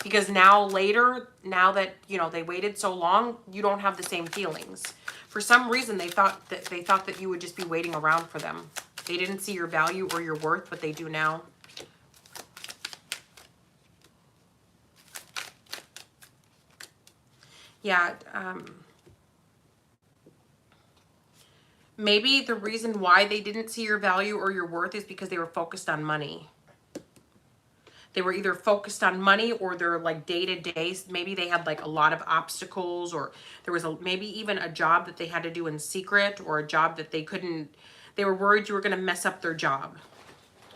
Speaker 1: Because now later, now that, you know, they waited so long, you don't have the same feelings. For some reason, they thought that you would just be waiting around for them. They didn't see your value or your worth, but they do now. Yeah. Maybe the reason why they didn't see your value or your worth is because they were focused on money. They were either focused on money or their like day-to-day. Maybe they had like a lot of obstacles, or there was maybe even a job that they had to do in secret, or a job that they were worried you were going to mess up their job.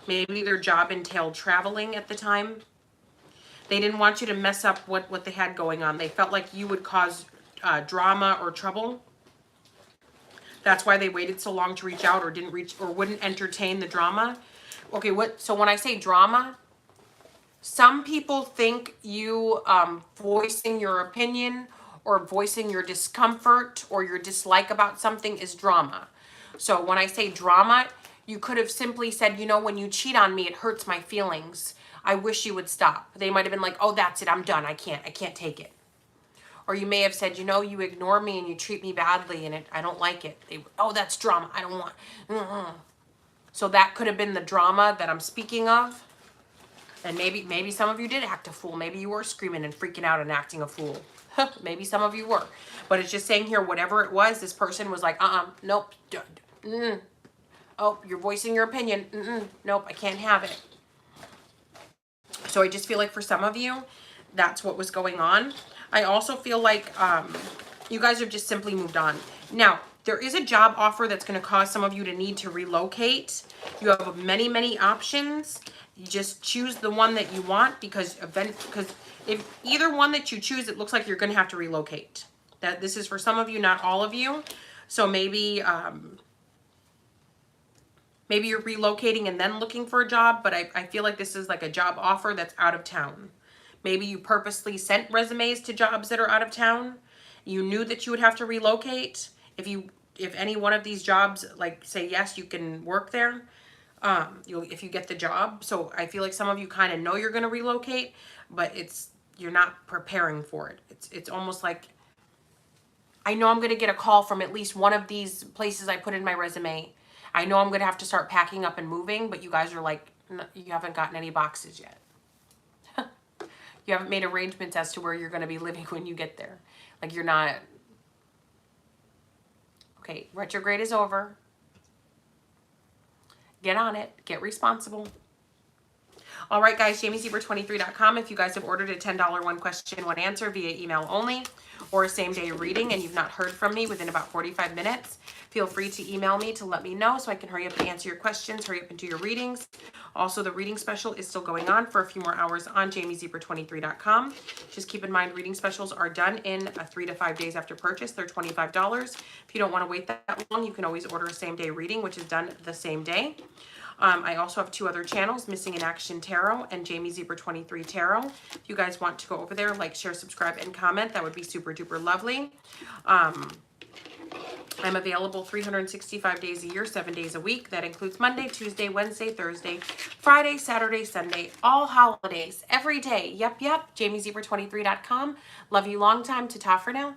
Speaker 1: Maybe their job entailed traveling at the time. They didn't want you to mess up what they had going on. They felt like you would cause drama or trouble. That's why they waited so long to reach out, or wouldn't entertain the drama. Okay, so when I say drama, some people think you voicing your opinion or voicing your discomfort or your dislike about something is drama. So when I say drama, you could have simply said, you know, when you cheat on me, it hurts my feelings. I wish you would stop. They might have been like, oh, that's it. I'm done. I can't take it. Or you may have said, you know, you ignore me and you treat me badly and I don't like it. Oh, that's drama. I don't want. So that could have been the drama that I'm speaking of. And maybe some of you did act a fool. Maybe you were screaming and freaking out and acting a fool. Maybe some of you were. But it's just saying here, whatever it was, this person was like, nope. Oh, you're voicing your opinion. Nope, I can't have it. So I just feel like for some of you, that's what was going on. I also feel like you guys have just simply moved on. Now, there is a job offer that's going to cause some of you to need to relocate. You have many, many options. You just choose the one that you want, because if either one that you choose, it looks like you're going to have to relocate. This is for some of you, not all of you. So maybe Maybe you're relocating and then looking for a job, but I feel like this is like a job offer that's out of town. Maybe you purposely sent resumes to jobs that are out of town. You knew that you would have to relocate. If any one of these jobs, like say yes, you can work there. If you get the job. So I feel like some of you kind of know you're going to relocate, but you're not preparing for it. It's almost like, I know I'm going to get a call from at least one of these places I put in my resume. I know I'm going to have to start packing up and moving, but you guys are like, you haven't gotten any boxes yet. You haven't made arrangements as to where you're going to be living when you get there. Like you're not. Okay, retrograde is over. Get on it. Get responsible. All right, guys, JamieZebra23.com. If you guys have ordered a $10 one question, one answer via email only or a same day reading and you've not heard from me within about 45 minutes, feel free to email me to let me know so I can hurry up and answer your questions, hurry up and do your readings. Also, the reading special is still going on for a few more hours on JamieZebra23.com. Just keep in mind, reading specials are done in 3 to 5 days after purchase. They're $25. If you don't want to wait that long, you can always order a same day reading, which is done the same day. I also have 2 other channels, Missing in Action Tarot and Jamie Zebra 23 Tarot. If you guys want to go over there, like, share, subscribe, and comment, that would be super duper lovely. I'm available 365 days a year, 7 days a week. That includes Monday, Tuesday, Wednesday, Thursday, Friday, Saturday, Sunday, all holidays, every day. Yep. JamieZebra23.com. Love you long time. Ta-ta for now.